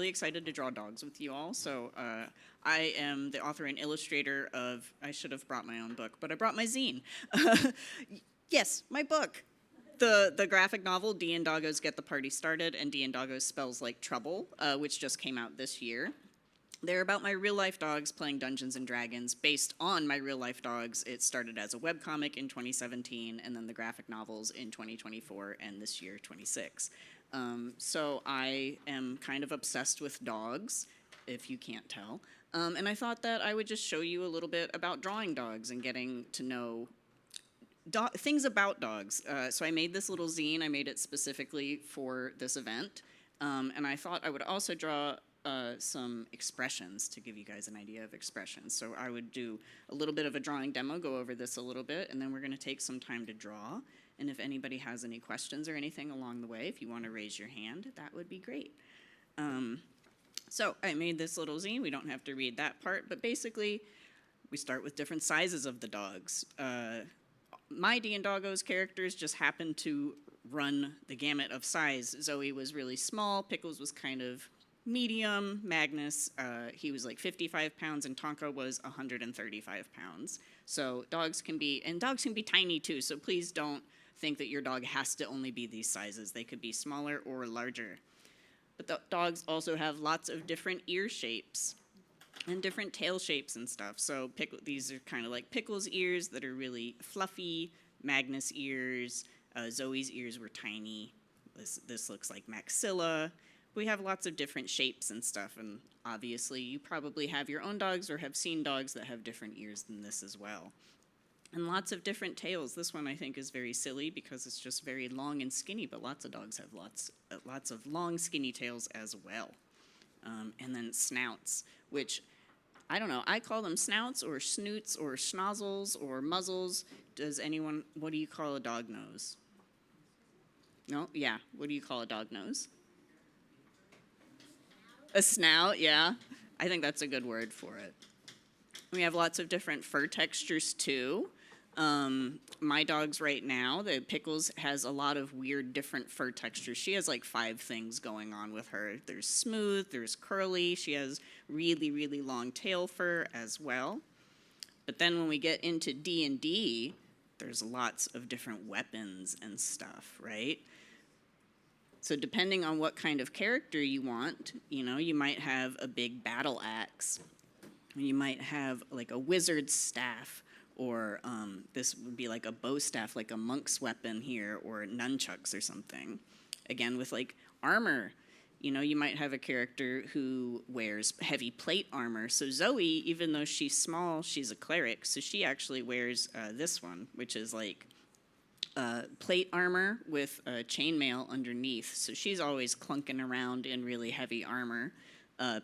Really excited to draw dogs with you all. So I am the author and illustrator of, I should have brought my own book, but I brought my zine. Yes, my book. The graphic novel, DnDoggos Get the Party Started, and DnDoggos Spells Like Trouble, which just came out this year. They're about my real-life dogs playing Dungeons & Dragons. Based on my real-life dogs, it started as a webcomic in 2017, and then the graphic novels in 2024, and this year, 26. So I am kind of obsessed with dogs, if you can't tell. And I thought that I would just show you a little bit about drawing dogs and getting to know things about dogs. So I made this little zine. I made it specifically for this event. And I thought I would also draw some expressions to give you guys an idea of expressions. So I would do a little bit of a drawing demo, go over this a little bit, and then we're going to take some time to draw. And if anybody has any questions or anything along the way, if you want to raise your hand, that would be great. So I made this little zine. We don't have to read that part, but basically we start with different sizes of the dogs. My DnDoggos characters just happened to run the gamut of size. Zoe was really small, Pickles was kind of medium, Magnus, he was like 55 pounds, and Tonka was 135 pounds. So dogs can be tiny too, so please don't think that your dog has to only be these sizes. They could be smaller or larger. But the dogs also have lots of different ear shapes and different tail shapes and stuff. So these are kind of like Pickles' ears that are really fluffy, Magnus ears, Zoe's ears were tiny. This looks like maxilla. We have lots of different shapes and stuff, and obviously you probably have your own dogs or have seen dogs that have different ears than this as well. And lots of different tails. This one I think is very silly because it's just very long and skinny, but lots of dogs have lots of long skinny tails as well. And then snouts, which I don't know, I call them snouts or snoots or schnozzles or muzzles. What do you call a dog nose? No? Yeah, what do you call a dog nose? A snout, yeah. I think that's a good word for it. We have lots of different fur textures too. My dogs right now, the Pickles has a lot of weird different fur textures. She has like 5 things going on with her. There's smooth, there's curly, she has really, really long tail fur as well. But then when we get into D&D, there's lots of different weapons and stuff, right? So depending on what kind of character you want, you might have a big battle axe. You might have like a wizard's staff, or this would be like a bow staff, like a monk's weapon here, or nunchucks or something. Again, with like armor, you might have a character who wears heavy plate armor. So Zoe, even though she's small, she's a cleric, so she actually wears this one, which is like plate armor with chainmail underneath. So she's always clunking around in really heavy armor.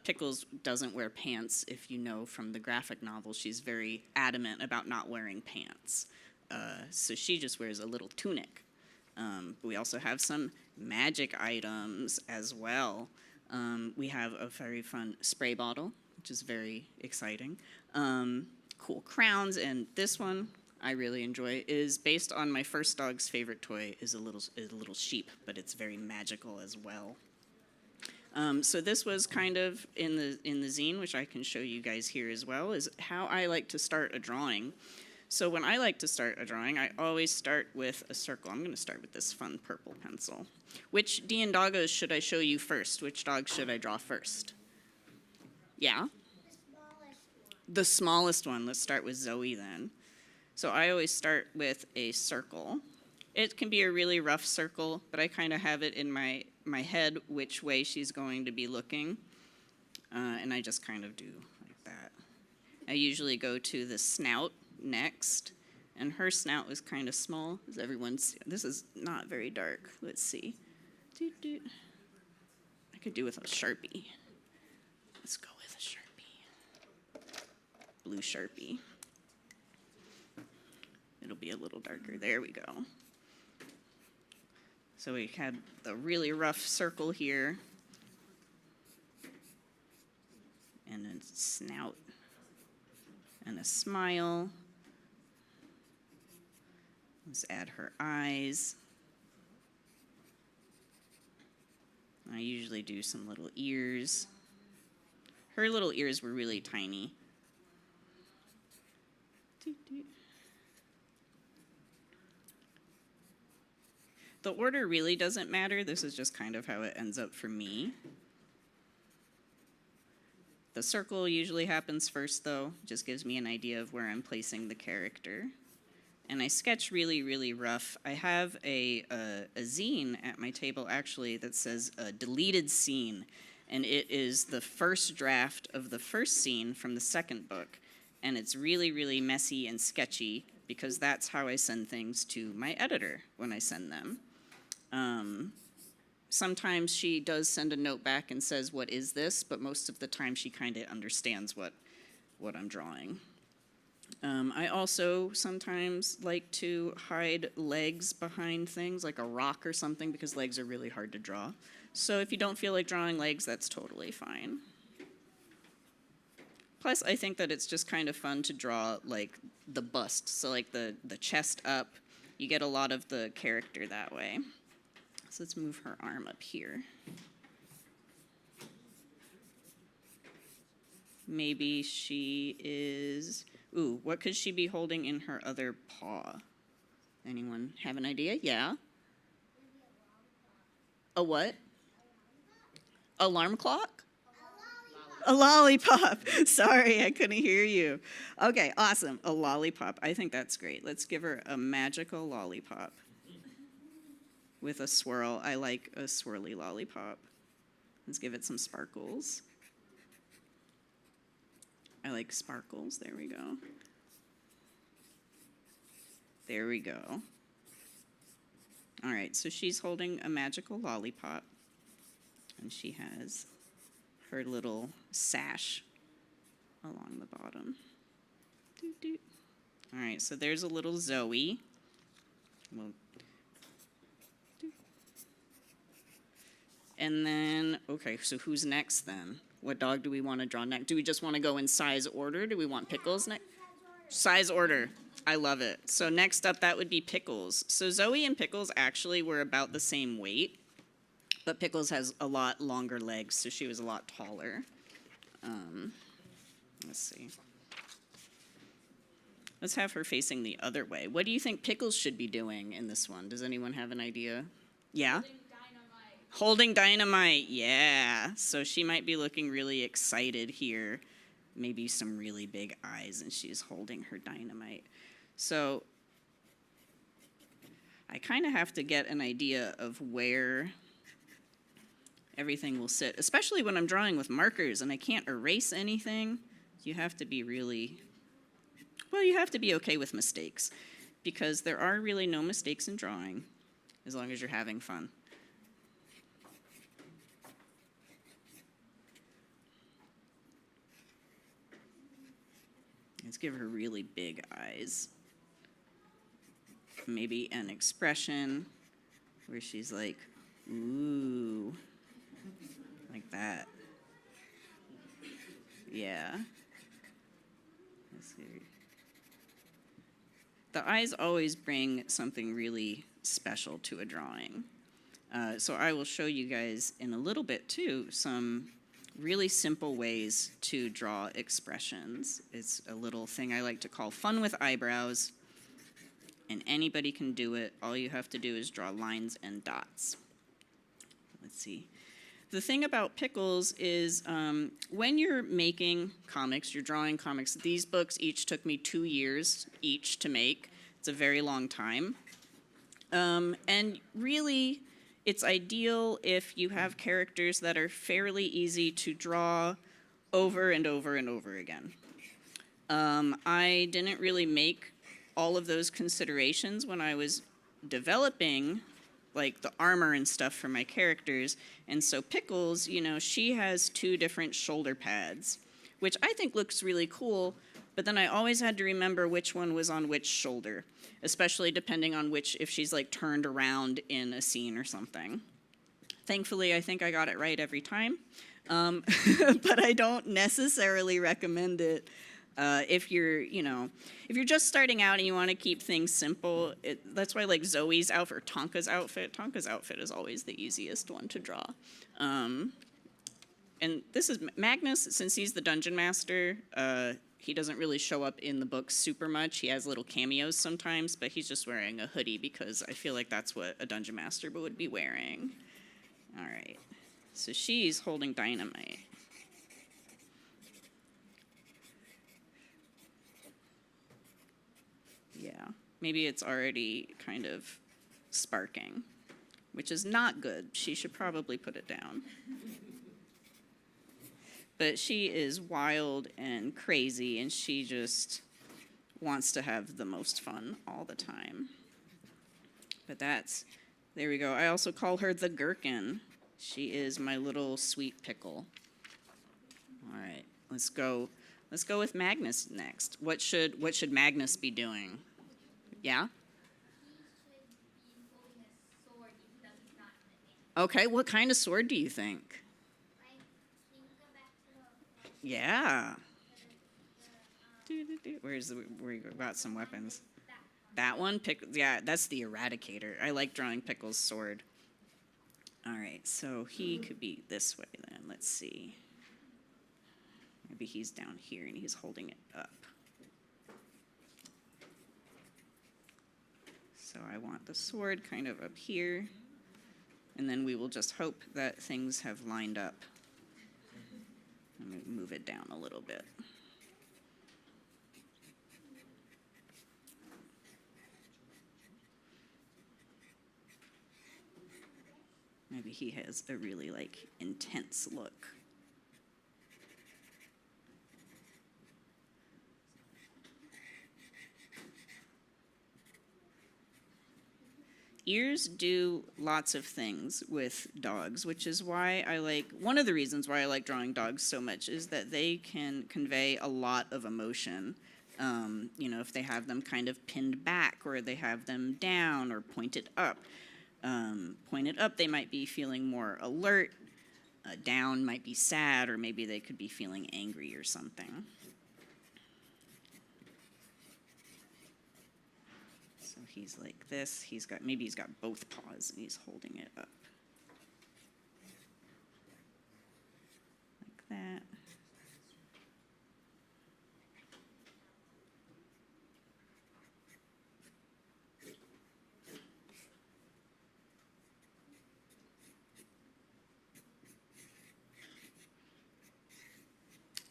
Pickles doesn't wear pants. If you know from the graphic novel, she's very adamant about not wearing pants. So she just wears a little tunic. We also have some magic items as well. We have a very fun spray bottle, which is very exciting. Cool crowns, and this one I really enjoy is based on my first dog's favorite toy, is a little sheep, but it's very magical as well. So this was kind of in the zine, which I can show you guys here as well, is how I like to start a drawing. So when I like to start a drawing, I always start with a circle. I'm going to start with this fun purple pencil. Which DnDoggos should I show you first? Which dog should I draw first? Yeah? The smallest one. Let's start with Zoe then. So I always start with a circle. It can be a really rough circle, but I kind of have it in my head which way she's going to be looking. And I just kind of do like that. I usually go to the snout next, and her snout was kind of small. As this is not very dark. Let's see. I could do with a Sharpie. Let's go with a Sharpie. Blue Sharpie. It'll be a little darker. There we go. So we had the really rough circle here, and a snout, and a smile. Let's add her eyes. I usually do some little ears. Her little ears were really tiny. The order really doesn't matter. This is just kind of how it ends up for me. The circle usually happens first, though. Just gives me an idea of where I'm placing the character. And I sketch really, really rough. I have a zine at my table, actually, that says deleted scene. And it is the first draft of the first scene from the second book. And it's really, really messy and sketchy, because that's how I send things to my editor when I send them. Sometimes she does send a note back and says, "What is this?" But most of the time she kind of understands what I'm drawing. I also sometimes like to hide legs behind things, like a rock or something, because legs are really hard to draw. So if you don't feel like drawing legs, that's totally fine. Plus, I think that it's just kind of fun to draw, like, the bust. So, like, the chest up, you get a lot of the character that way. So let's move her arm up here. Maybe she is... Ooh, what could she be holding in her other paw? Anyone have an idea? Yeah? A what? Alarm clock? A lollipop. Sorry, I couldn't hear you. Okay, awesome. A lollipop. I think that's great. Let's give her a magical lollipop with a swirl. I like a swirly lollipop. Let's give it some sparkles. I like sparkles. There we go. There we go. All right, so she's holding a magical lollipop, and she has her little sash along the bottom. Doot, doot. All right, so there's a little Zoe. And then, okay, so who's next then? What dog do we want to draw next? Do we just want to go in size order? Do we want Pickles next? Size order. I love it. So next up, that would be Pickles. So Zoe and Pickles actually were about the same weight, but Pickles has a lot longer legs, so she was a lot taller. Let's see. Let's have her facing the other way. What do you think Pickles should be doing in this one? Does anyone have an idea? Yeah? Holding dynamite, yeah. So she might be looking really excited here. Maybe some really big eyes, and she's holding her dynamite. So I kind of have to get an idea of where everything will sit, especially when I'm drawing with markers and I can't erase anything. You have to be really, well, you have to be okay with mistakes, because there are really no mistakes in drawing as long as you're having fun. Let's give her really big eyes. Maybe an expression where she's like, ooh, like that. Yeah. Let's see. The eyes always bring something really special to a drawing. So I will show you guys in a little bit, too, some really simple ways to draw expressions. It's a little thing I like to call fun with eyebrows, and anybody can do it. All you have to do is draw lines and dots. Let's see. The thing about Pickles is when you're making comics, you're drawing comics, these books each took me 2 years each to make. It's a very long time. And really, it's ideal if you have characters that are fairly easy to draw over and over and over again. I didn't really make all of those considerations when I was developing like the armor and stuff for my characters. And so Pickles, you know, she has 2 different shoulder pads, which I think looks really cool, but then I always had to remember which one was on which shoulder, especially depending on which, if she's like turned around in a scene or something. Thankfully, I think I got it right every time, but I don't necessarily recommend it If you're, if you're just starting out and you want to keep things simple, that's why like Zoe's outfit or Tonka's outfit is always the easiest one to draw. And this is Magnus, since he's the dungeon master, he doesn't really show up in the book super much. He has little cameos sometimes, but he's just wearing a hoodie because I feel like that's what a dungeon master would be wearing. All right, so she's holding dynamite. Yeah, maybe it's already kind of sparking, which is not good. She should probably put it down. But she is wild and crazy, and she just wants to have the most fun all the time. But there we go. I also call her the Gherkin. She is my little sweet pickle. All right, let's go with Magnus next. What should Magnus be doing? Yeah? Okay, what kind of sword do you think? Yeah. Where you got some weapons? That one? Yeah, that's the Eradicator. I like drawing Pickle's sword. All right, so he could be this way then. Let's see. Maybe he's down here and he's holding it up. So I want the sword kind of up here. And then we will just hope that things have lined up. Let me move it down a little bit. Maybe he has a really intense look. Ears do lots of things with dogs, which is why one of the reasons why I like drawing dogs so much is that they can convey a lot of emotion. If they have them kind of pinned back or they have them down or pointed up. Pointed up, they might be feeling more alert. Down might be sad, or maybe they could be feeling angry or something. So he's like this. Maybe he's got both paws and he's holding it up. Like that.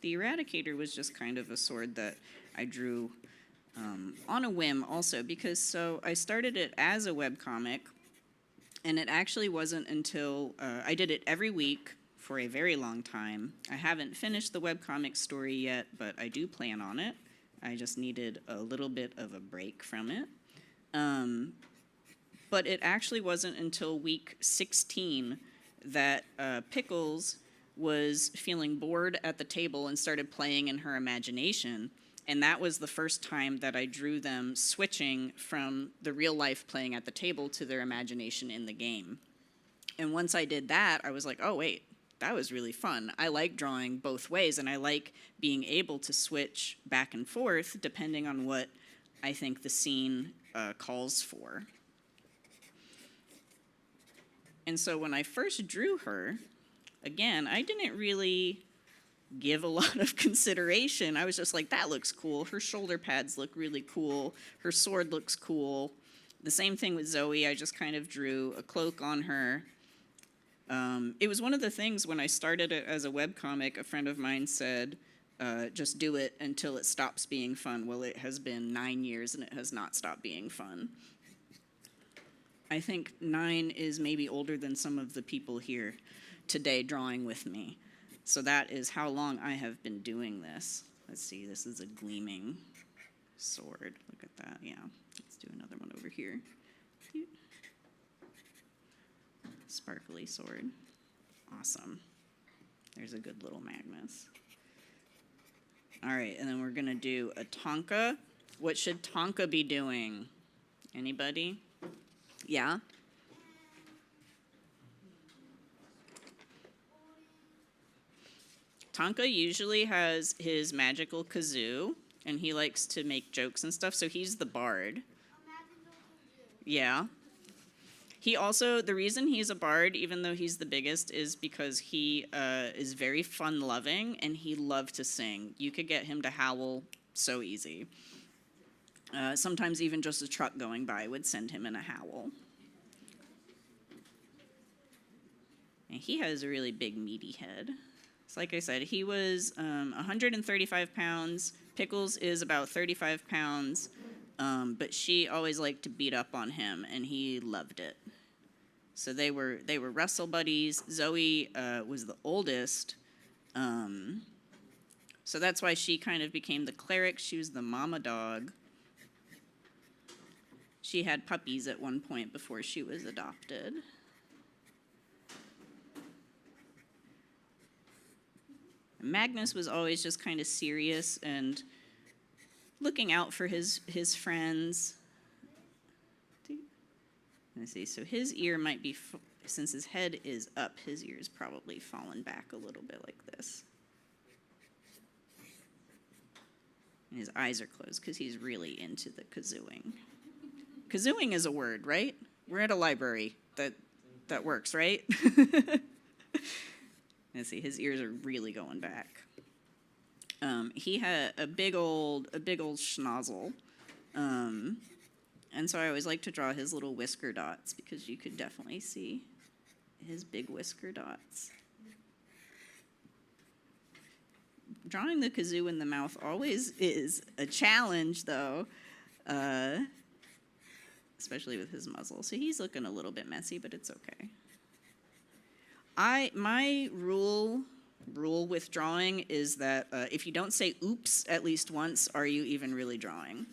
The Eradicator was just kind of a sword that I drew on a whim also, because I started it as a webcomic, and it actually wasn't until I did it every week for a very long time. I haven't finished the webcomic story yet, but I do plan on it. I just needed a little bit of a break from it. But it actually wasn't until week 16 that Pickles was feeling bored at the table and started playing in her imagination. And that was the first time that I drew them switching from the real life playing at the table to their imagination in the game. And once I did that, I was like, oh, wait, that was really fun. I like drawing both ways, and I like being able to switch back and forth depending on what I think the scene calls for. And so when I first drew her, again, I didn't really give a lot of consideration. I was just like, that looks cool. Her shoulder pads look really cool. Her sword looks cool. The same thing with Zoe. I just kind of drew a cloak on her. It was one of the things when I started it as a webcomic, a friend of mine said, just do it until it stops being fun. Well, it has been 9 years and it has not stopped being fun. I think 9 is maybe older than some of the people here today drawing with me. So that is how long I have been doing this. Let's see, this is a gleaming sword. Look at that, yeah. Let's do another one over here. Sparkly sword. Awesome. There's a good little Magnus. All right, and then we're gonna do a Tonka. What should Tonka be doing? Anybody? Yeah? Tonka usually has his magical kazoo, and he likes to make jokes and stuff, so he's the bard. Yeah. He also, the reason he's a bard, even though he's the biggest, is because he is very fun-loving, and he loves to sing. You could get him to howl so easy. Sometimes even just a truck going by would send him in a howl. And he has a really big, meaty head. So like I said, he was 135 pounds. Pickles is about 35 pounds. But she always liked to beat up on him, and he loved it. So they were wrestle buddies. Zoe was the oldest. So that's why she kind of became the cleric. She was the mama dog. She had puppies at one point before she was adopted. Magnus was always just kind of serious and looking out for his friends. Let's see, so his ear might be, since his head is up, his ear is probably fallen back a little bit like this. And his eyes are closed because he's really into the kazooing. Kazooing is a word, right? We're at a library that works, right? Let's see, his ears are really going back. He had a big old schnozzle. And so I always like to draw his little whisker dots because you could definitely see his big whisker dots. Drawing the kazoo in the mouth always is a challenge, though, especially with his muzzle. So he's looking a little bit messy, but it's okay. My rule with drawing is that if you don't say oops at least once, are you even really drawing?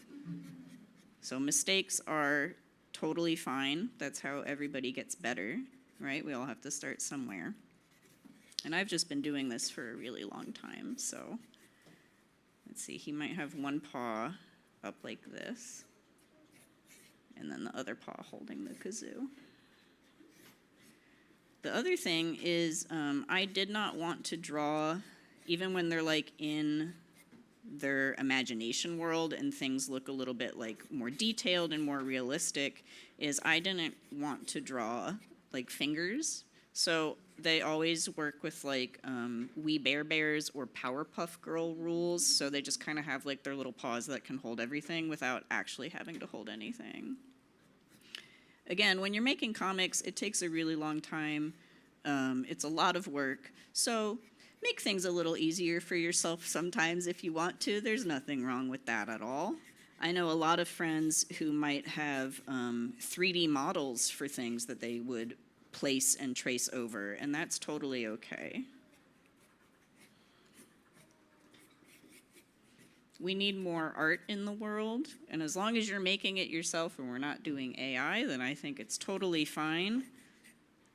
So mistakes are totally fine. That's how everybody gets better, right? We all have to start somewhere. And I've just been doing this for a really long time, so let's see, he might have one paw up like this, and then the other paw holding the kazoo. The other thing is I did not want to draw, even when they're like in their imagination world and things look a little bit like more detailed and more realistic, is I didn't want to draw like fingers. So they always work with like We Bare Bears or Powerpuff Girl rules. So they just kind of have like their little paws that can hold everything without actually having to hold anything. Again, when you're making comics, it takes a really long time. It's a lot of work. So make things a little easier for yourself sometimes if you want to. There's nothing wrong with that at all. I know a lot of friends who might have 3D models for things that they would place and trace over, and that's totally okay. We need more art in the world, and as long as you're making it yourself and we're not doing AI, then I think it's totally fine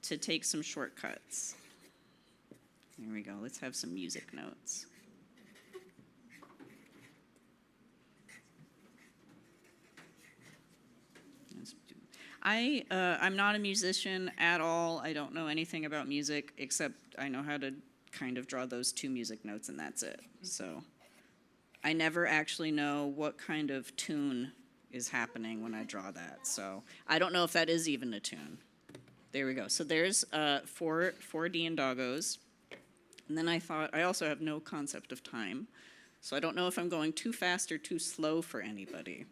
to take some shortcuts. Here we go, let's have some music notes. I'm not a musician at all. I don't know anything about music, except I know how to kind of draw those 2 music notes, and that's it. So I never actually know what kind of tune is happening when I draw that. So I don't know if that is even a tune. There we go. So there's 4 DnDoggos. And then I thought, I also have no concept of time. So I don't know if I'm going too fast or too slow for anybody.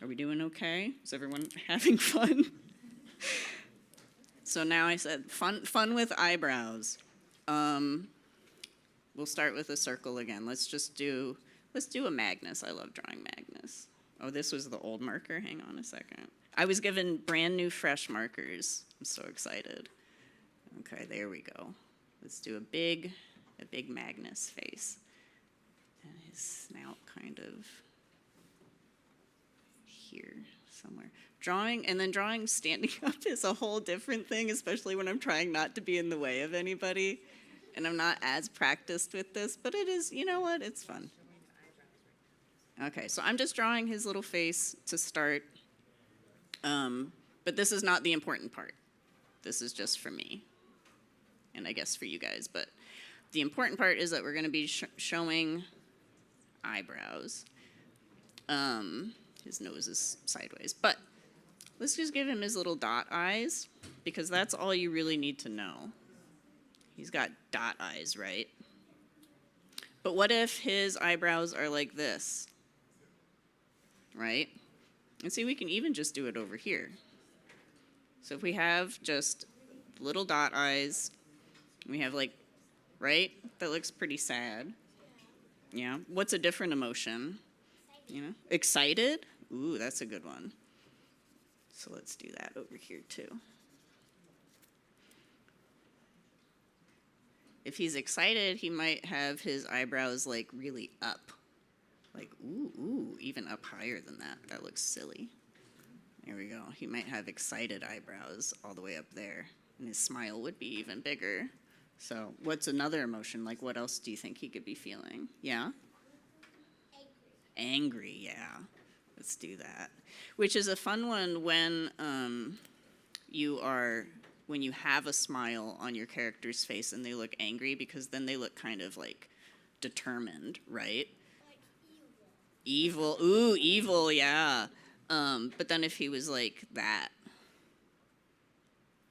Are we doing okay? Is everyone having fun? So now I said fun with eyebrows. We'll start with a circle again. Let's do a Magnus. I love drawing Magnus. Oh, this was the old marker. Hang on a second. I was given brand new fresh markers. I'm so excited. Okay, there we go. Let's do a big Magnus face. And his snout kind of here somewhere. Drawing standing up is a whole different thing, especially when I'm trying not to be in the way of anybody. And I'm not as practiced with this, but it is, you know what, it's fun. Okay, so I'm just drawing his little face to start. But this is not the important part. This is just for me. And I guess for you guys, but The important part is that we're going to be showing eyebrows. His nose is sideways, but let's just give him his little dot eyes, because that's all you really need to know. He's got dot eyes, right? But what if his eyebrows are like this, right? And see, we can even just do it over here. So if we have just little dot eyes, we have like, right? That looks pretty sad. Yeah. What's a different emotion? You know, excited? Ooh, that's a good one. So let's do that over here too. If he's excited, he might have his eyebrows like really up. Like, ooh, even up higher than that. That looks silly. There we go. He might have excited eyebrows all the way up there. And his smile would be even bigger. So what's another emotion? Like, what else do you think he could be feeling? Yeah? Angry, yeah. Let's do that. Which is a fun one when when you have a smile on your character's face and they look angry, because then they look kind of like determined, right? Like evil. Evil. Ooh, evil, yeah. But then if he was like that.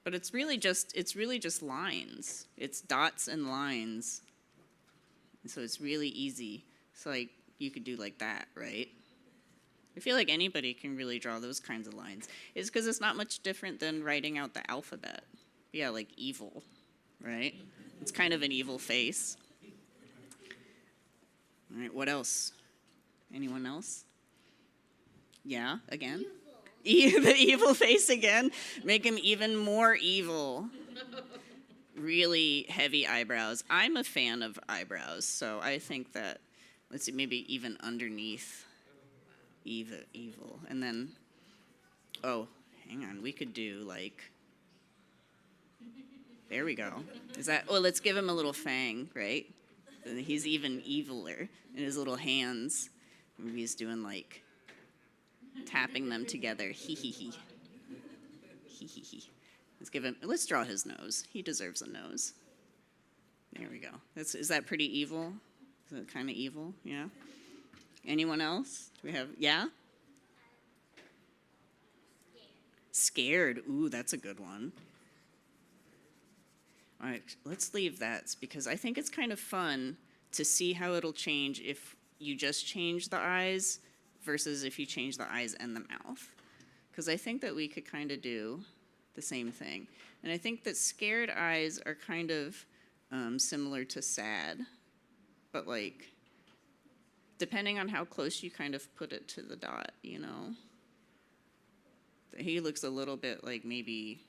But it's really just lines. It's dots and lines. And so it's really easy. So like you could do like that, right? I feel like anybody can really draw those kinds of lines. It's because it's not much different than writing out the alphabet. Yeah, like evil, right? It's kind of an evil face. All right, what else? Anyone else? Yeah, again? The evil face again. Make him even more evil. Really heavy eyebrows. I'm a fan of eyebrows, so I think that, let's see, maybe even underneath evil. And then, oh, hang on, we could do like, there we go. Is that, oh, let's give him a little fang, right? He's even eviler in his little hands. Maybe he's doing like, tapping them together. Hee hee hee. Hee hee hee. Let's draw his nose. He deserves a nose. There we go. Is that pretty evil? Is it kind of evil? Yeah. Anyone else? Do we have, yeah? Scared. Ooh, that's a good one. All right, let's leave that, because I think it's kind of fun to see how it'll change if you just change the eyes versus if you change the eyes and the mouth. Because I think that we could kind of do the same thing. And I think that scared eyes are kind of similar to sad, but like, depending on how close you kind of put it to the dot, you know? He looks a little bit like maybe,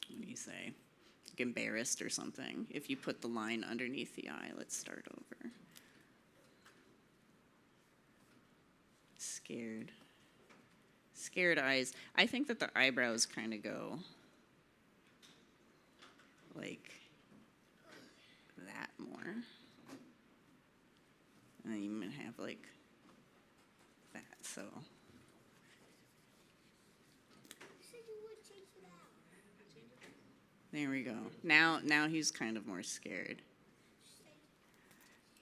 what do you say? Like embarrassed or something. If you put the line underneath the eye, let's start over. Scared. Scared eyes. I think that the eyebrows kind of go like that more. And then you might have like that, so. There we go. Now he's kind of more scared.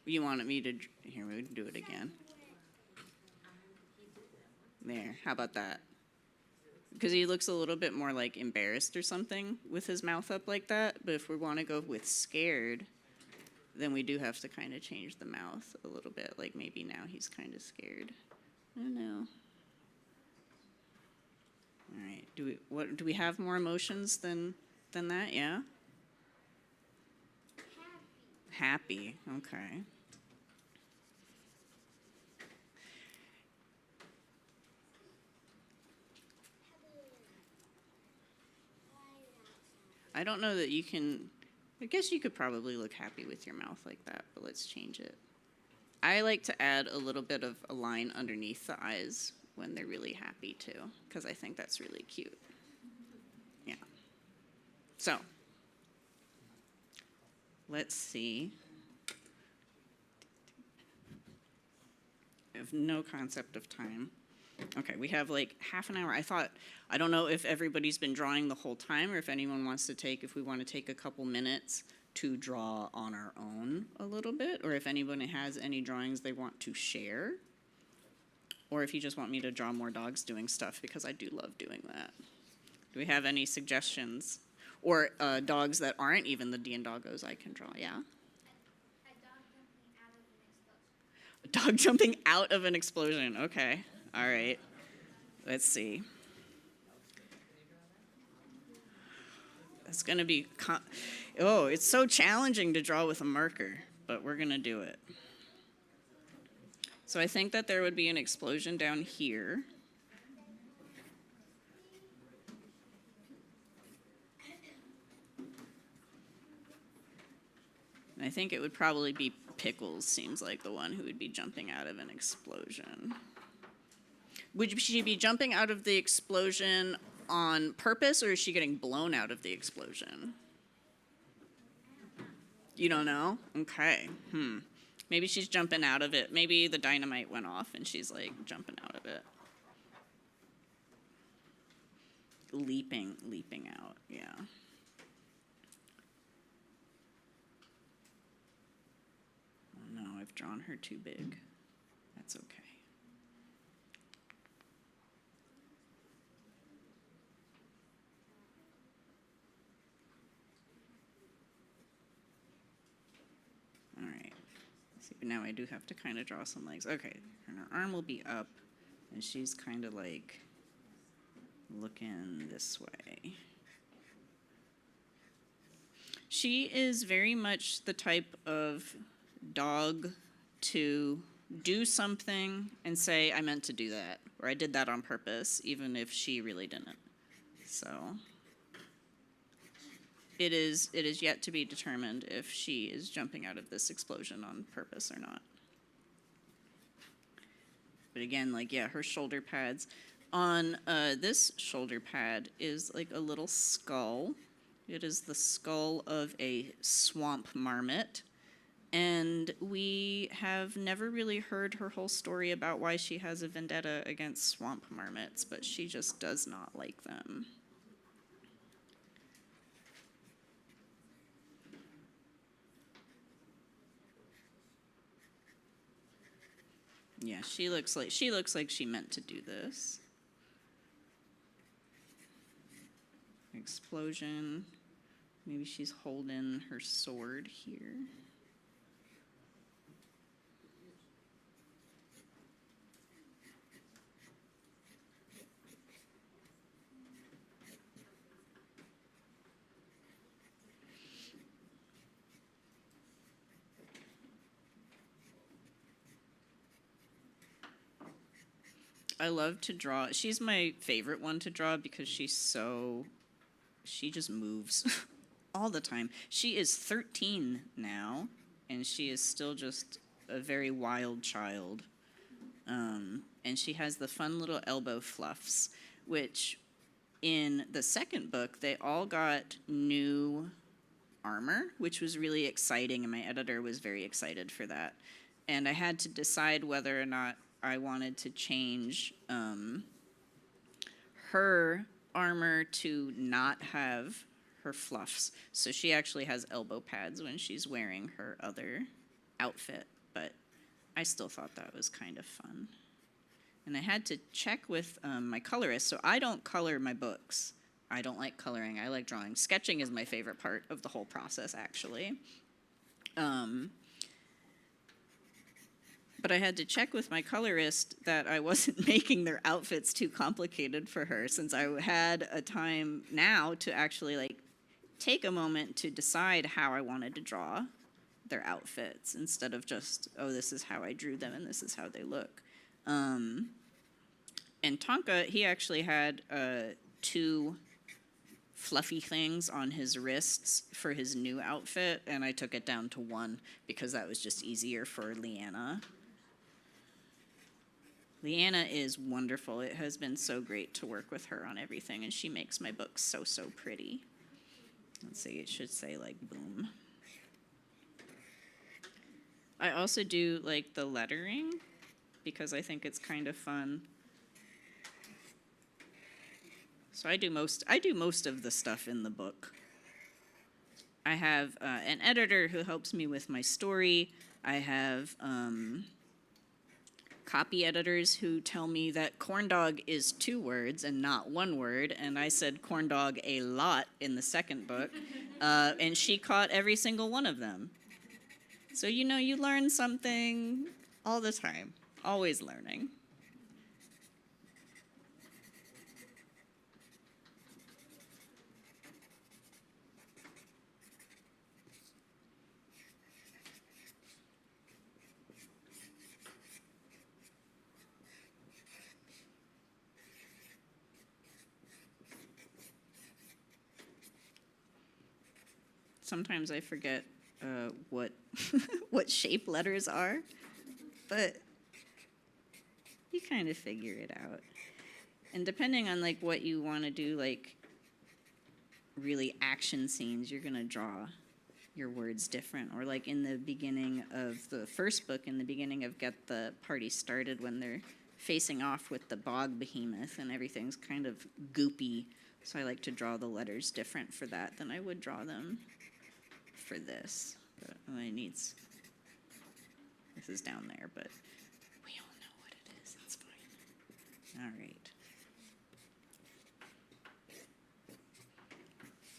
You wanted me to, here, we can do it again. There, how about that? Because he looks a little bit more like embarrassed or something with his mouth up like that, but if we want to go with scared, then we do have to kind of change the mouth a little bit, like maybe now he's kind of scared. I don't know. All right, do we have more emotions than that? Yeah? Happy, okay. I don't know that you can, I guess you could probably look happy with your mouth like that, but let's change it. I like to add a little bit of a line underneath the eyes when they're really happy too, because I think that's really cute. Yeah. So, let's see. I have no concept of time. Okay, we have like half an hour. I don't know if everybody's been drawing the whole time or if anyone wants to if we want to take a couple minutes to draw on our own a little bit, or if anyone has any drawings they want to share, or if you just want me to draw more dogs doing stuff, because I do love doing that. Do we have any suggestions? Or dogs that aren't even the DnDoggos I can draw, yeah? A dog jumping out of an explosion. A dog jumping out of an explosion, okay. All right. Let's see. It's going to be, oh, it's so challenging to draw with a marker, but we're going to do it. So I think that there would be an explosion down here. And I think it would probably be Pickles, seems like the one who would be jumping out of an explosion. Would she be jumping out of the explosion on purpose, or is she getting blown out of the explosion? You don't know? Okay. Maybe she's jumping out of it. Maybe the dynamite went off and she's like jumping out of it. Leaping out, yeah. Oh no, I've drawn her too big. That's okay. All right. See, now I do have to kind of draw some legs. Okay, and her arm will be up, and she's kind of like looking this way. She is very much the type of dog to do something and say, I meant to do that, or I did that on purpose, even if she really didn't. So it is yet to be determined if she is jumping out of this explosion on purpose or not. But again, like, yeah, her shoulder pads. On this shoulder pad is like a little skull. It is the skull of a swamp marmot. And we have never really heard her whole story about why she has a vendetta against swamp marmots, but she just does not like them. Yeah, she looks like she meant to do this. Explosion. Maybe she's holding her sword here. I love to draw. She's my favorite one to draw because she just moves all the time. She is 13 now, and she is still just a very wild child. And she has the fun little elbow fluffs, which in the second book, they all got new armor, which was really exciting, and my editor was very excited for that. And I had to decide whether or not I wanted to change her armor to not have her fluffs. So she actually has elbow pads when she's wearing her other outfit, but I still thought that was kind of fun. And I had to check with my colorist, so I don't color my books. I don't like coloring, I like drawing. Sketching is my favorite part of the whole process, actually. But I had to check with my colorist that I wasn't making their outfits too complicated for her, since I had a time now to actually like take a moment to decide how I wanted to draw their outfits instead of just, oh, this is how I drew them and this is how they look. And Tonka, he actually had 2 fluffy things on his wrists for his new outfit, and I took it down to 1 because that was just easier for Leanna. Leanna is wonderful. It has been so great to work with her on everything, and she makes my books so, so pretty. Let's see, it should say like boom. I also do like the lettering because I think it's kind of fun. So I do most of the stuff in the book. I have an editor who helps me with my story. I have copy editors who tell me that corn dog is 2 words and not 1 word, and I said corn dog a lot in the second book, and she caught every single one of them. So, you know, you learn something all the time, always learning. Sometimes I forget what what shape letters are, but you kind of figure it out. And depending on like what you want to do, like really action scenes, you're gonna draw your words different. Or like in the beginning of the first book, in the beginning of Get the Party Started, when they're facing off with the bog behemoth and everything's kind of goopy. So I like to draw the letters different for that than I would draw them for this. But this is down there, but we all know what it is. It's fine. All right.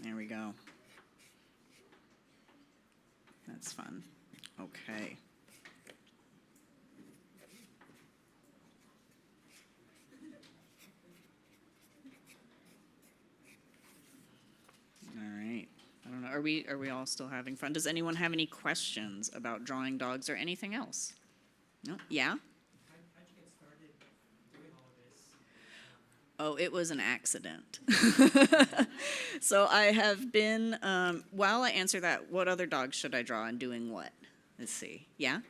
There we go. That's fun. Okay. All right. I don't know. Are we all still having fun? Does anyone have any questions about drawing dogs or anything else? No? Yeah? How'd you get started doing all of this? Oh, it was an accident. So I have been, while I answer that, what other dogs should I draw and doing what? Let's see. Yeah?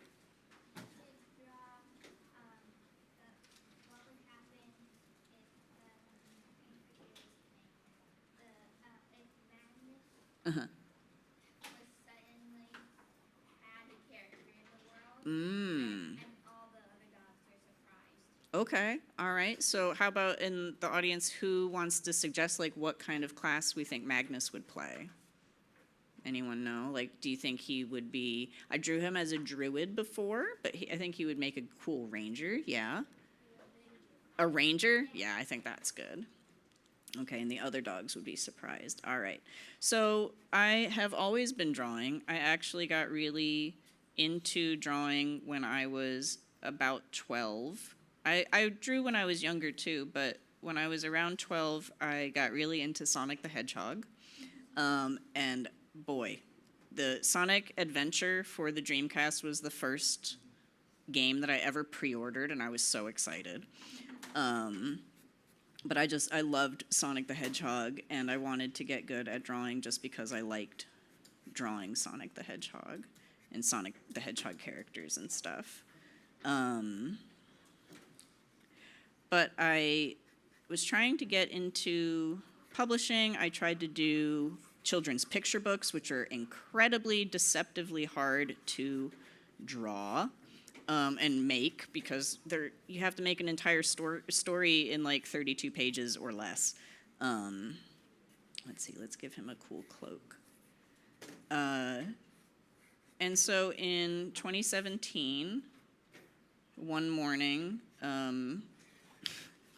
Uh-huh. Mm. Okay, all right. So how about in the audience, who wants to suggest like what kind of class we think Magnus would play? Anyone know? Like, do you think he would be, I drew him as a druid before, but I think he would make a cool ranger, yeah? A ranger? Yeah, I think that's good. Okay, and the other dogs would be surprised. All right. So I have always been drawing. I actually got really into drawing when I was about 12. I drew when I was younger too, but when I was around 12, I got really into Sonic the Hedgehog. And boy, the Sonic Adventure for the Dreamcast was the first game that I ever pre-ordered, and I was so excited. But I loved Sonic the Hedgehog, and I wanted to get good at drawing just because I liked drawing Sonic the Hedgehog and Sonic the Hedgehog characters and stuff. But I was trying to get into publishing. I tried to do children's picture books, which are incredibly deceptively hard to draw and make, because you have to make an entire story in like 32 pages or less. Let's see, let's give him a cool cloak. And so in 2017, one morning,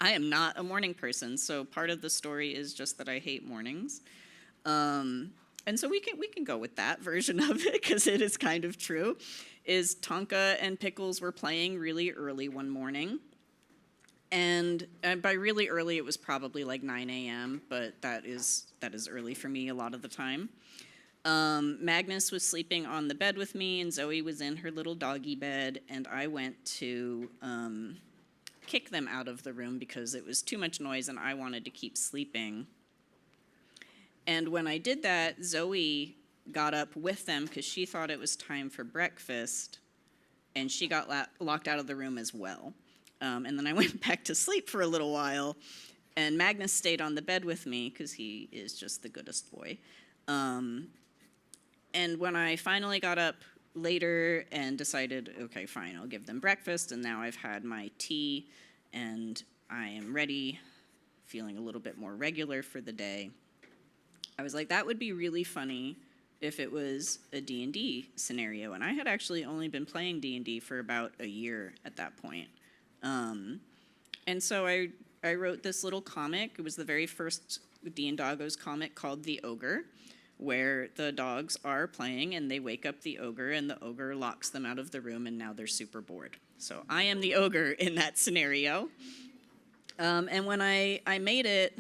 I am not a morning person, so part of the story is just that I hate mornings. And so we can go with that version of it, because it is kind of true, is Tonka and Pickles were playing really early one morning. And by really early, it was probably like 9 a.m., but that is early for me a lot of the time. Magnus was sleeping on the bed with me, and Zoe was in her little doggy bed, and I went to kick them out of the room because it was too much noise and I wanted to keep sleeping. And when I did that, Zoe got up with them because she thought it was time for breakfast, and she got locked out of the room as well. And then I went back to sleep for a little while, and Magnus stayed on the bed with me because he is just the goodest boy. And when I finally got up later and decided, okay, fine, I'll give them breakfast, and now I've had my tea, and I am ready, feeling a little bit more regular for the day, I was like, that would be really funny if it was a D&D scenario. And I had actually only been playing D&D for about a year at that point. And so I wrote this little comic. It was the very first DnDoggos comic called The Ogre, where the dogs are playing and they wake up the ogre and the ogre locks them out of the room and now they're super bored. So I am the ogre in that scenario. And when I made it,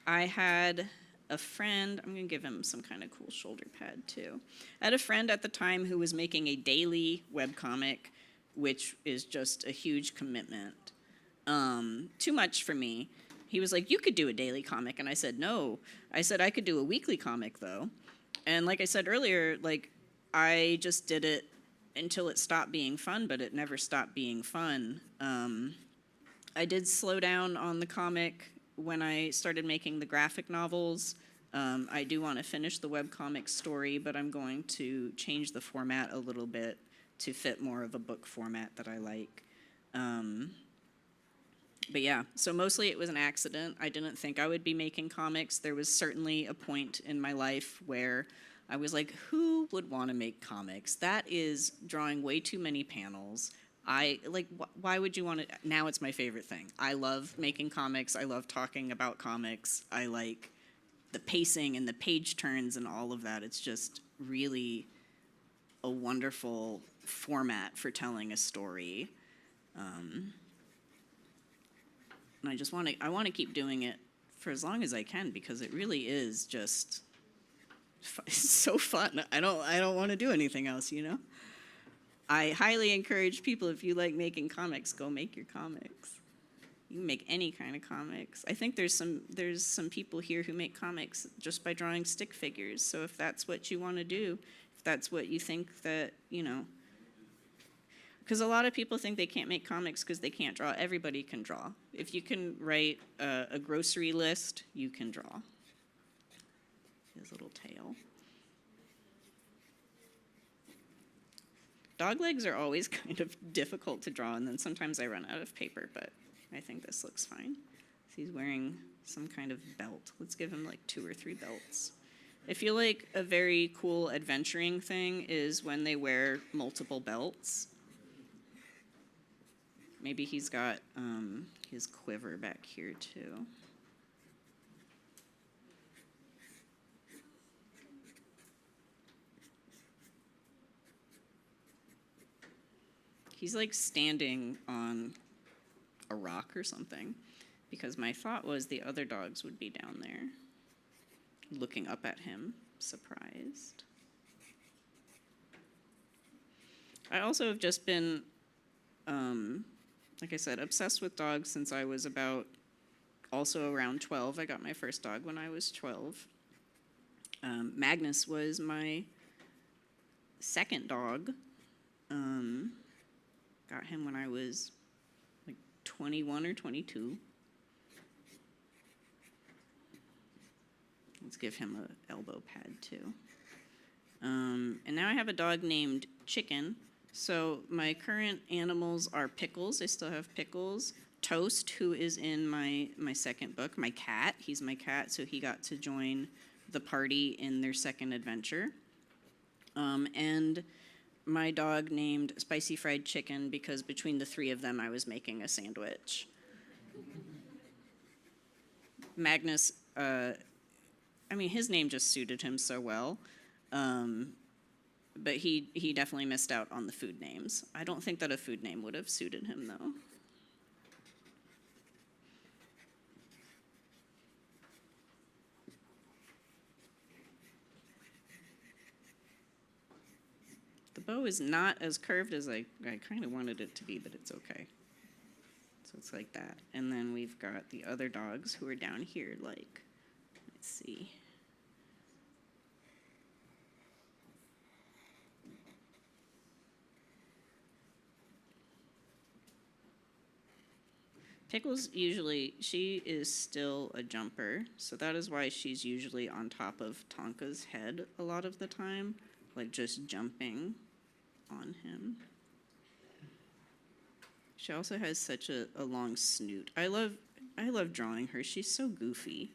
I had a friend. I'm going to give him some kind of cool shoulder pad too. I had a friend at the time who was making a daily webcomic, which is just a huge commitment. Too much for me. He was like, you could do a daily comic. And I said, no. I said, I could do a weekly comic, though. And like I said earlier, like, I just did it until it stopped being fun, but it never stopped being fun. I did slow down on the comic when I started making the graphic novels. I do want to finish the webcomic story, but I'm going to change the format a little bit to fit more of a book format that I like. But yeah, so mostly it was an accident. I didn't think I would be making comics. There was certainly a point in my life where I was like, who would want to make comics? That is drawing way too many panels. Why would you want to? Now it's my favorite thing. I love making comics. I love talking about comics. I like the pacing and the page turns and all of that. It's just really a wonderful format for telling a story. And I want to keep doing it for as long as I can because it really is just it's so fun. I don't want to do anything else, you know? I highly encourage people, if you like making comics, go make your comics. You can make any kind of comics. I think there's some people here who make comics just by drawing stick figures. So if that's what you want to do, if that's what you think that, you know, because a lot of people think they can't make comics because they can't draw. Everybody can draw. If you can write a grocery list, you can draw. His little tail. Dog legs are always kind of difficult to draw, and then sometimes I run out of paper, but I think this looks fine. He's wearing some kind of belt. Let's give him like 2 or 3 belts. I feel like a very cool adventuring thing is when they wear multiple belts. Maybe he's got his quiver back here too. He's like standing on a rock or something, because my thought was the other dogs would be down there looking up at him, surprised. I also have just been, like I said, obsessed with dogs since I was about also around 12. I got my first dog when I was 12. Magnus was my second dog. Got him when I was like 21 or 22. Let's give him an elbow pad too. And now I have a dog named Chicken. So my current animals are Pickles. I still have Pickles. Toast, who is in my second book. My cat. He's my cat, so he got to join the party in their second adventure. And my dog named Spicy Fried Chicken because between the 3 of them I was making a sandwich. Magnus, his name just suited him so well. But he definitely missed out on the food names. I don't think that a food name would have suited him, though. The bow is not as curved as I kind of wanted it to be, but it's okay. So it's like that. And then we've got the other dogs who are down here, like, let's see. Pickles usually, she is still a jumper, so that is why she's usually on top of Tonka's head a lot of the time, like just jumping on him. She also has such a long snoot. I love drawing her. She's so goofy.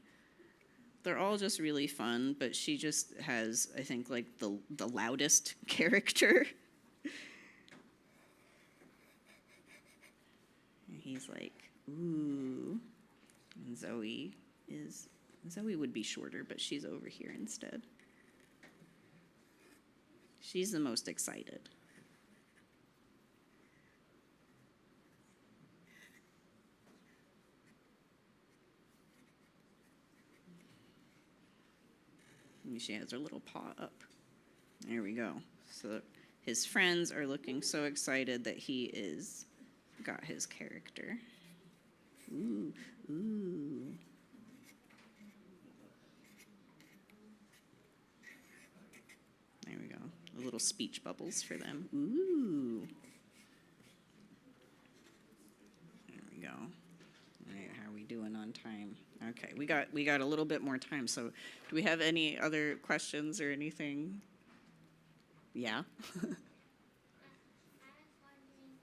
they're all just really fun, but she just has, I think, like the loudest character. And he's like, ooh. And Zoe would be shorter, but she's over here instead. She's the most excited. And she has her little paw up. There we go. So his friends are looking so excited that he is got his character. Ooh, ooh. There we go. A little speech bubbles for them. Ooh. There we go. All right, how are we doing on time? Okay, we got a little bit more time. So, do we have any other questions or anything? Yeah. I was wondering,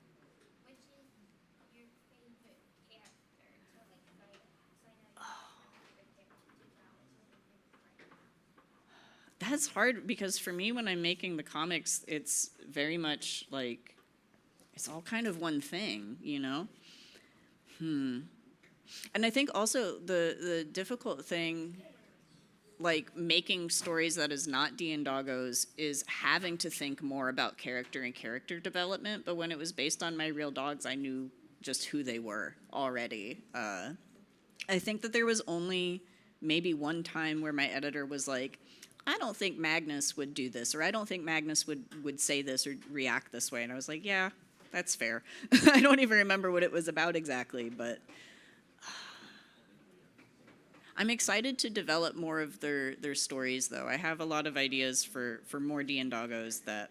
which is your favorite character to like write about? So I know you have a favorite character to draw. Which is your favorite character? That's hard because for me, when I'm making the comics, it's very much like it's all kind of one thing, you know? And I think also the difficult thing, like making stories that is not DnDoggos, is having to think more about character and character development. But when it was based on my real dogs, I knew just who they were already. I think that there was only maybe one time where my editor was like, I don't think Magnus would do this, or I don't think Magnus would say this or react this way. And I was like, yeah, that's fair. I don't even remember what it was about exactly, but I'm excited to develop more of their stories, though. I have a lot of ideas for more DnDoggos that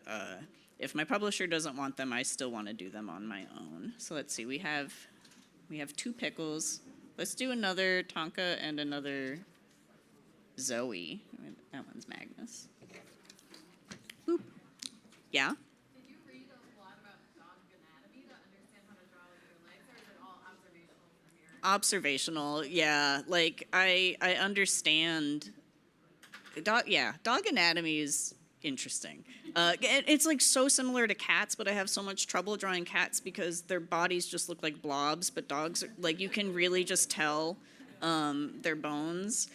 if my publisher doesn't want them, I still want to do them on my own. So let's see, we have 2 pickles. Let's do another Tonka and another Zoe. That one's Magnus. Boop. Yeah? Did you read a lot about dog anatomy to understand how to draw with your legs, or is it all observational from your? Observational, yeah. Like I understand. Dog anatomy is interesting. It's like so similar to cats, but I have so much trouble drawing cats because their bodies just look like blobs. But dogs, like you can really just tell their bones.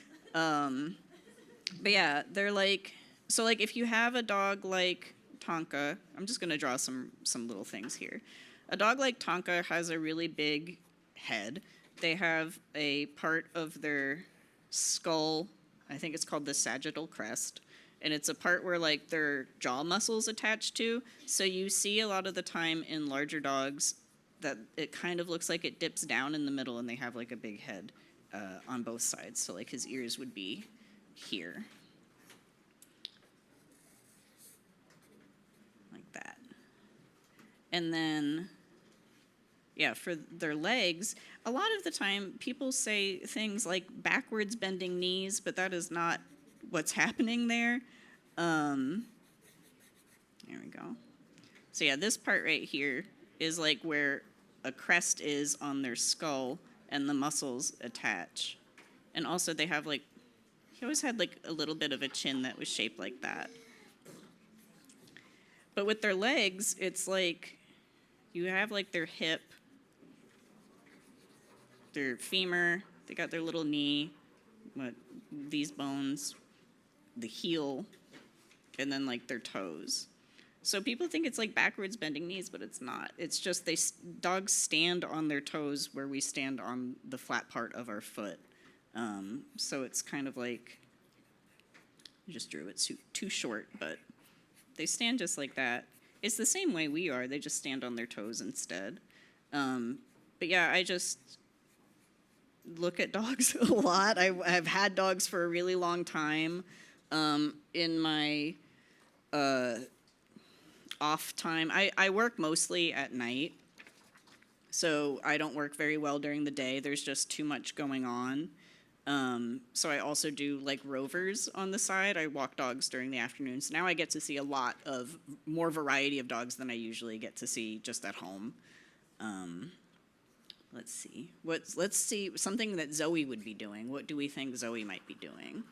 But yeah, they're like so. Like if you have a dog like Tonka, I'm just gonna draw some little things here. A dog like Tonka has a really big head. They have a part of their skull, I think it's called the sagittal crest, and it's a part where like their jaw muscles attached to. So you see a lot of the time in larger dogs that it kind of looks like it dips down in the middle, and they have like a big head on both sides. So like his ears would be here. Like that. And then, yeah, for their legs, a lot of the time people say things like backwards bending knees, but that is not what's happening there. There we go. So yeah, this part right here is like where a crest is on their skull and the muscles attach. And also they have like, he always had like a little bit of a chin that was shaped like that. But with their legs, it's like you have like their hip, their femur, they got their little knee, these bones, the heel, and then like their toes. So people think it's like backwards bending knees, but it's not. It's just dogs stand on their toes where we stand on the flat part of our foot. So it's kind of like, I just drew it too short, but they stand just like that. It's the same way we are. They just stand on their toes instead. But yeah, I just look at dogs a lot. I've had dogs for a really long time. In my off time, I work mostly at night, so I don't work very well during the day. There's just too much going on. So I also do like rovers on the side. I walk dogs during the afternoons. Now I get to see a lot of more variety of dogs than I usually get to see just at home. Let's see. Let's see something that Zoe would be doing. What do we think Zoe might be doing?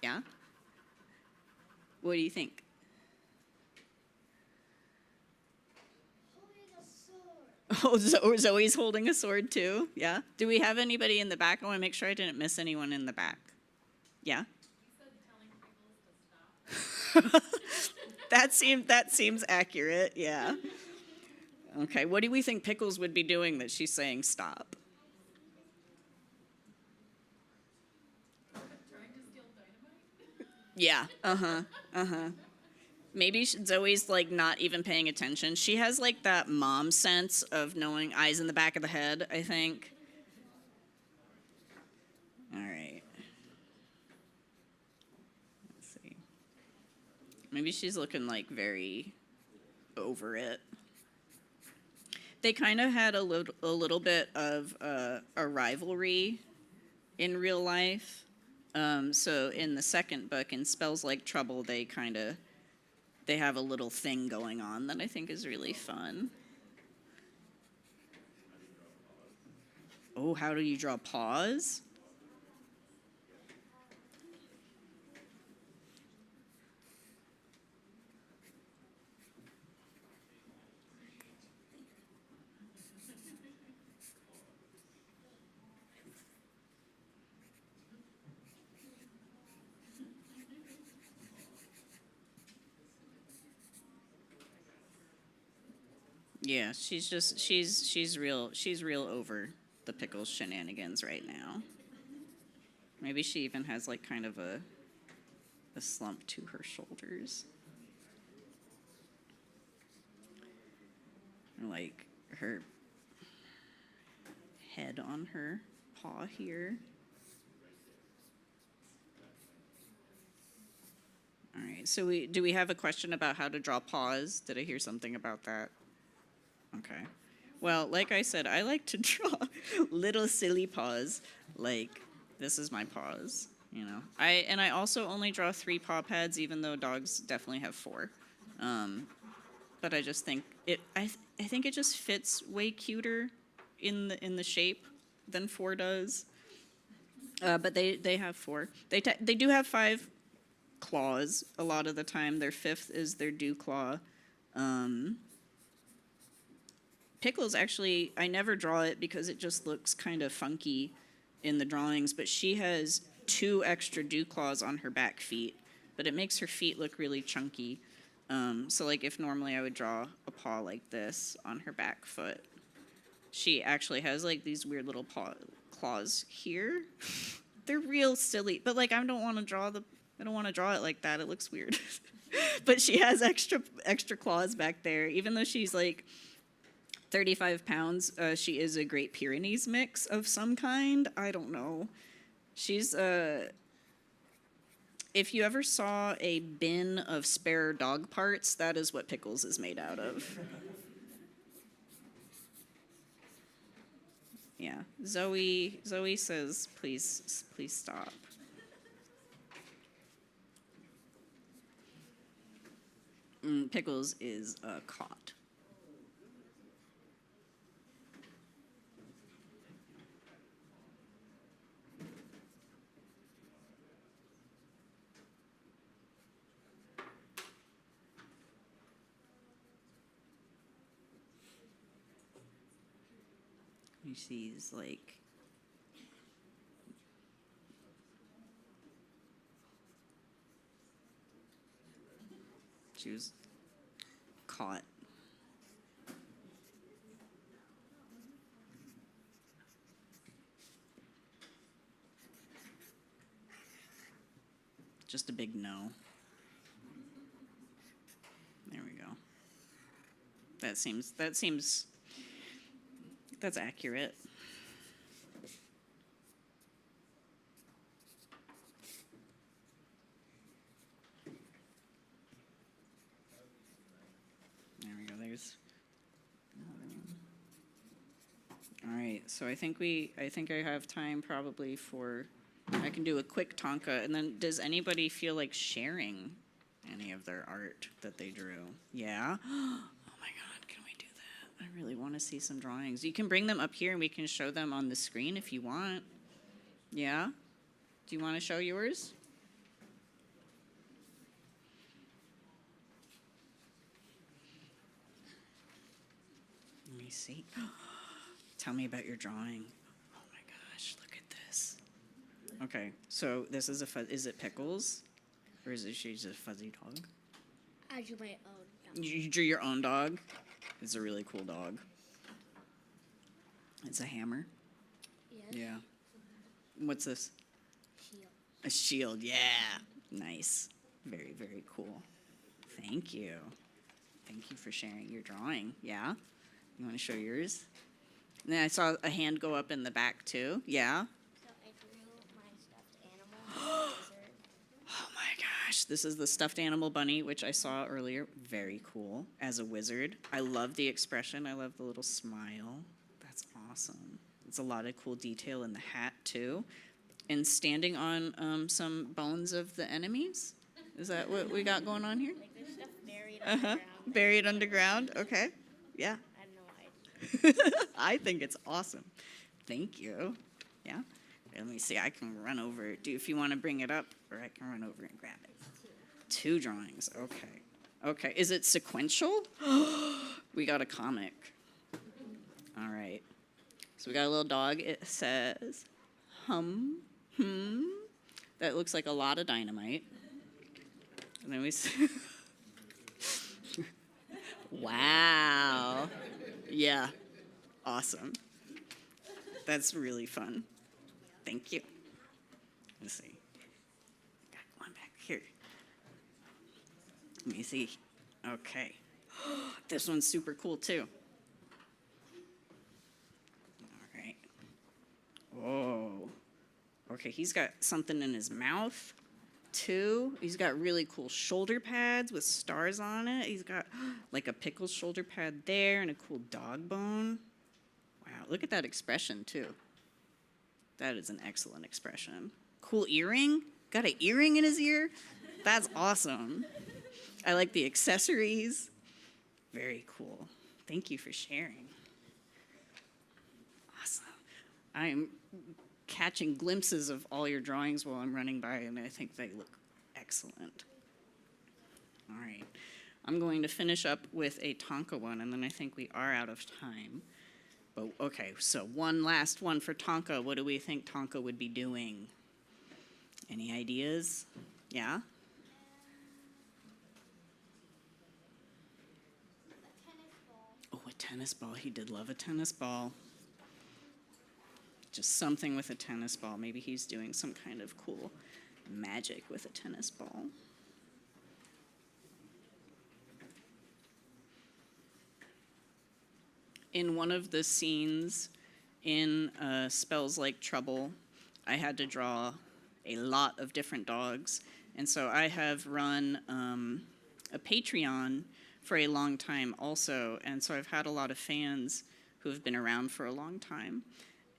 Yeah? What do you think? Holding a sword. Oh, Zoe's holding a sword too? Yeah? Do we have anybody in the back? I want to make sure I didn't miss anyone in the back. Yeah? You said telling people to stop. That seems accurate, yeah. Okay, what do we think Pickles would be doing that she's saying stop? Trying to steal dynamite? Yeah, uh-huh. Maybe Zoe's like not even paying attention. She has like that mom sense of knowing eyes in the back of the head, I think. All right. Let's see. Maybe she's looking like very over it. They kind of had a little bit of a rivalry in real life. So in the second book, in Spells Like Trouble, they have a little thing going on that I think is really fun. Oh, how do you draw paws? Yeah, she's real over the Pickles shenanigans right now. Maybe she even has like kind of a slump to her shoulders. Like her head on her paw here. All right, so do we have a question about how to draw paws? Did I hear something about that? Okay. Well, like I said, I like to draw little silly paws. Like, this is my paws, you know. I also only draw 3 paw pads, even though dogs definitely have 4. But I just think I think it just fits way cuter in the shape than 4 does. But they have 4. They do have 5 claws a lot of the time. Their 5th is their dew claw. Pickles, actually, I never draw it because it just looks kind of funky in the drawings, but she has 2 extra dew claws on her back feet, but it makes her feet look really chunky. So like if normally I would draw a paw like this on her back foot, she actually has like these weird little claws here. They're real silly, but like I don't want to draw it like that. It looks weird. But she has extra claws back there, even though she's like 35 pounds. She is a Great Pyrenees mix of some kind. I don't know. She's if you ever saw a bin of spare dog parts, that is what Pickles is made out of. Yeah. Zoe says, please stop. Pickles is caught. She's like she was caught. Just a big no. There we go. That's accurate. There we go. There's another one. All right. So I think I have time probably for. I can do a quick Tonka, and then does anybody feel like sharing any of their art that they drew? Yeah. Oh my God, can we do that? I really want to see some drawings. You can bring them up here and we can show them on the screen if you want. Yeah? Do you want to show yours? Let me see. Tell me about your drawing. Oh my gosh, look at this. Okay, so this is is it Pickles? Or is it she's a fuzzy dog? I drew my own. You drew your own dog? It's a really cool dog. It's a hammer. Yes. Yeah. What's this? Shield. A shield, yeah. Nice. Very, very cool. Thank you. Thank you for sharing your drawing. Yeah? You want to show yours? And then I saw a hand go up in the back too. Yeah? So I drew my stuffed animal, lizard. Oh my gosh. This is the stuffed animal bunny, which I saw earlier. Very cool. As a wizard. I love the expression. I love the little smile. That's awesome. It's a lot of cool detail in the hat too. And standing on some bones of the enemies. Is that what we got going on here? Like there's stuff buried Uh-huh. underground. Buried underground. Okay. Yeah. I have no idea. I think it's awesome. Thank you. Yeah. Let me see. I can run over. If you want to bring it up, or I can run over and grab it. Two drawings. Okay. Okay. Is it sequential? We got a comic. All right. So we got a little dog. It says, That looks like a lot of dynamite. And then we see. Wow. Yeah. Awesome. That's really fun. Thank you. Let's see. Got one back here. Let me see. Okay. This one's super cool too. All right. Whoa. Okay, he's got something in his mouth too. He's got really cool shoulder pads with stars on it. He's got like a pickle shoulder pad there and a cool dog bone. Wow, look at that expression too. That is an excellent expression. Cool earring. Got an earring in his ear. That's awesome. I like the accessories. Very cool. Thank you for sharing. Awesome. I am catching glimpses of all your drawings while I'm running by, and I think they look excellent. All right. I'm going to finish up with a Tonka one, and then I think we are out of time. But okay, so one last one for Tonka. What do we think Tonka would be doing? Any ideas? Yeah? A tennis ball. Oh, a tennis ball. He did love a tennis ball. Just something with a tennis ball. Maybe he's doing some kind of cool magic with a tennis ball. In one of the scenes in Spells Like Trouble, I had to draw a lot of different dogs. And so I have run a Patreon for a long time also. And so I've had a lot of fans who have been around for a long time.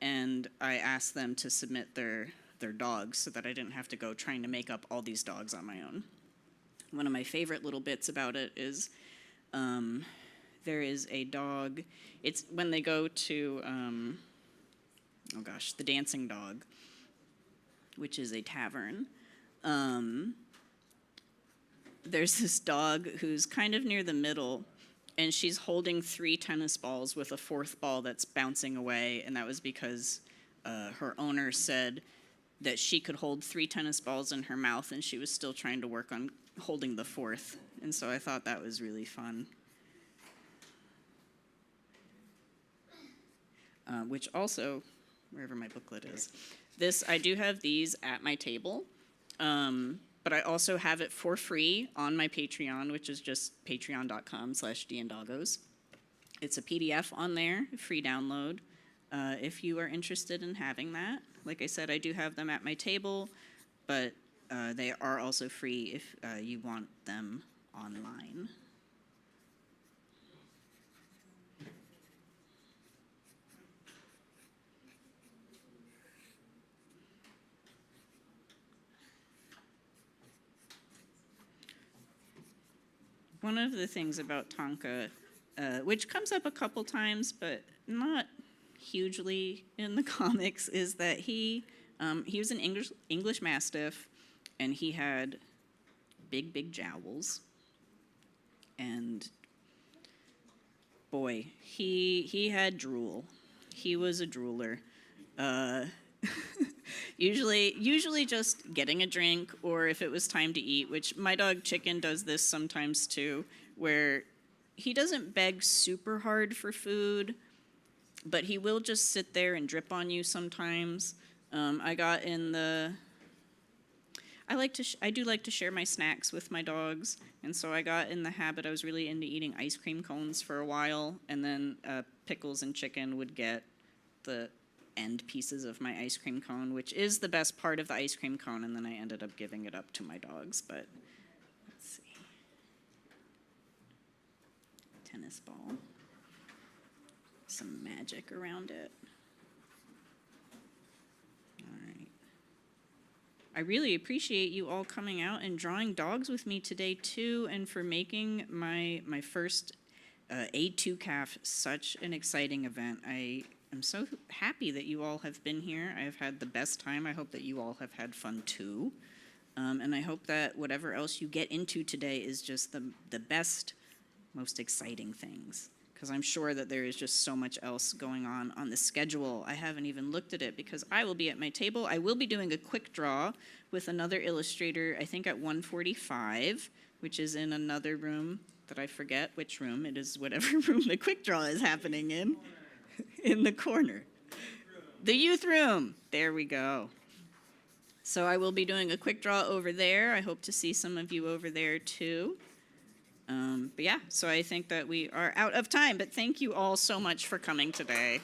And I asked them to submit their dogs so that I didn't have to go trying to make up all these dogs on my own. One of my favorite little bits about it is there is a dog. It's when they go to, the Dancing Dog, which is a tavern. There's this dog who's kind of near the middle, and she's holding 3 tennis balls with a 4th ball that's bouncing away, and that was because her owner said that she could hold 3 tennis balls in her mouth, and she was still trying to work on holding the 4th. And so I thought that was really fun. Which also, wherever my booklet is, I do have these at my table, but I also have it for free on my Patreon, which is just patreon.com/DnDoggos. It's a PDF on there, free download, if you are interested in having that. Like I said, I do have them at my table, but they are also free if you want them online. One of the things about Tonka which comes up a couple times, but not hugely in the comics, is that he was an English Mastiff, and he had big jowls, and boy, he had drool. He was a drooler. Usually just getting a drink, or if it was time to eat, which my dog Chicken does this sometimes too, where he doesn't beg super hard for food, but he will just sit there and drip on you sometimes. I do like to share my snacks with my dogs, and so I got in the habit. I was really into eating ice cream cones for a while, and then Pickles and Chicken would get the end pieces of my ice cream cone, which is the best part of the ice cream cone, and then I ended up giving it up to my dogs. But let's see. Tennis ball. Some magic around it. All right. I really appreciate you all coming out and drawing dogs with me today too, and for making my first A2CAF such an exciting event. I am so happy that you all have been here. I have had the best time. I hope that you all have had fun too. And I hope that whatever else you get into today is just the best, most exciting things, because I'm sure that there is just so much else going on the schedule. I haven't even looked at it because I will be at my table. I will be doing a quick draw with another illustrator, I think at 1:45, which is in another room that I forget which room. It is whatever room the quick draw is happening in. In the corner. The youth room. There we go. So I will be doing a quick draw over there. I hope to see some of you over there too. But yeah, so I think that we are out of time, but thank you all so much for coming today.